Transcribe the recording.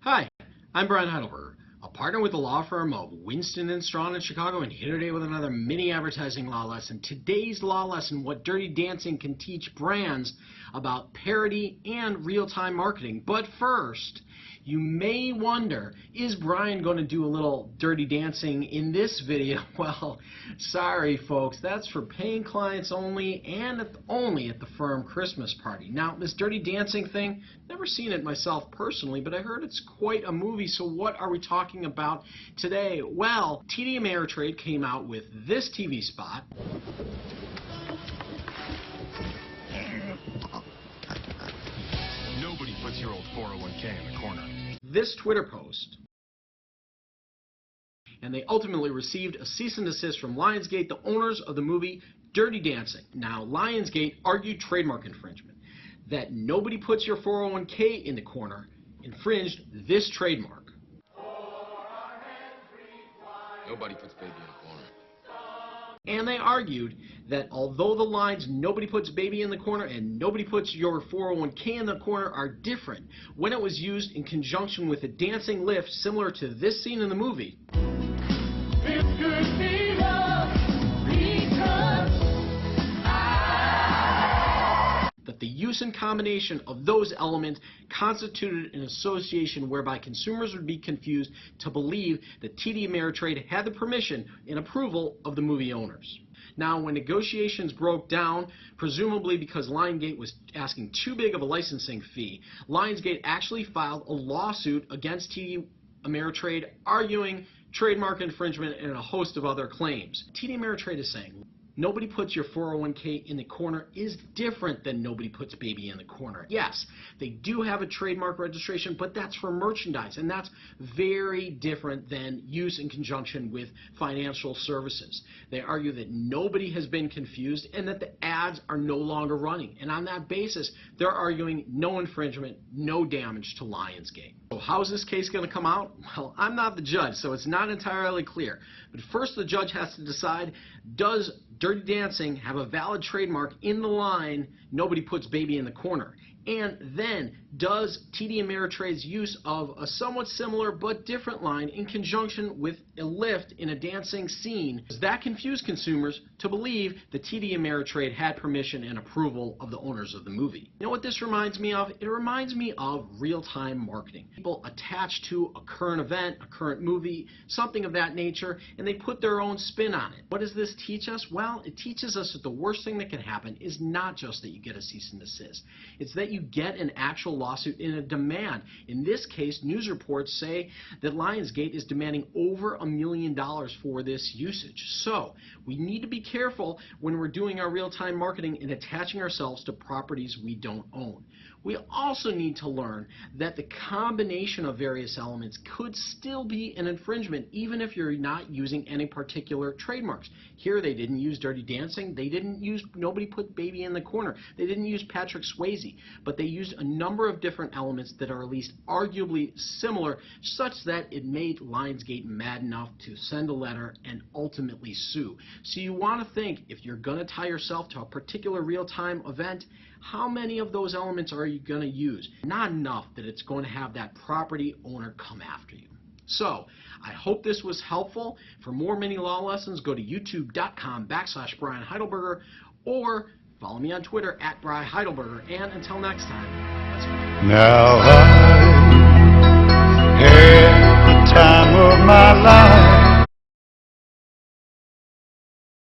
Hi, I'm Brian Heidelberger, a partner with the law firm of Winston & Strawn in Chicago, and here today with another mini advertising law lesson. Today's law lesson, what Dirty Dancing can teach brands about parody and real-time marketing. But first, you may wonder, is Brian going to do a little dirty dancing in this video? Well, sorry folks, that's for paying clients only and only at the firm Christmas party. Now, this dirty dancing thing, never seen it myself personally, but I heard it's quite a movie, so what are we talking about today? Well, TD Ameritrade came out with this TV spot. Nobody puts your old 401k in the corner. This Twitter post, and they ultimately received a cease and desist from Lionsgate, the owners of the movie Dirty Dancing. Now, Lionsgate argued trademark infringement, that nobody puts your 401k in the corner infringed this trademark. Nobody puts baby in the corner. And they argued that although the lines "nobody puts baby in the corner" and "nobody puts your 401k in the corner" are different, when it was used in conjunction with a dancing lift similar to this scene in the movie, that the use and combination of those elements constituted an association whereby consumers would be confused to believe that TD Ameritrade had the permission and approval of the movie owners. Now, when negotiations broke down, presumably because Lionsgate was asking too big of a licensing fee, Lionsgate actually filed a lawsuit against TD Ameritrade, arguing trademark infringement and a host of other claims. TD Ameritrade is saying nobody puts your 401k in the corner is different than nobody puts baby in the corner. Yes, they do have a trademark registration, but that's for merchandise, and that's very different than use in conjunction with financial services. They argue that nobody has been confused and that the ads are no longer running. And on that basis, they're arguing no infringement, no damage to Lionsgate. So how's this case going to come out? Well, I'm not the judge, so it's not entirely clear. But first, the judge has to decide, does Dirty Dancing have a valid trademark in the line "nobody puts baby in the corner"? And then, does TD Ameritrade's use of a somewhat similar but different line in conjunction with a lift in a dancing scene, does that confuse consumers to believe that TD Ameritrade had permission and approval of the owners of the movie? You know what this reminds me of? It reminds me of real-time marketing. People attach to a current event, a current movie, something of that nature, and they put their own spin on it. What does this teach us? Well, it teaches us that the worst thing that can happen is not just that you get a cease and desist. It's that you get an actual lawsuit in a demand. In this case, news reports say that Lionsgate is demanding over $1 million for this usage. So we need to be careful when we're doing our real-time marketing and attaching ourselves to properties we don't own. We also need to learn that the combination of various elements could still be an infringement even if you're not using any particular trademarks. Here they didn't use Dirty Dancing, they didn't use "nobody put baby in the corner", they didn't use Patrick Swayze, but they used a number of different elements that are at least arguably similar, such that it made Lionsgate mad enough to send a letter and ultimately sue. So you want to think, if you're going to tie yourself to a particular real-time event, how many of those elements are you going to use? Not enough that it's going to have that property owner come after you. So, I hope this was helpful. For more mini law lessons, go to youtube.com/Brian Heidelberger or follow me on Twitter @BriHeidelberger. And until next time, let's go. Now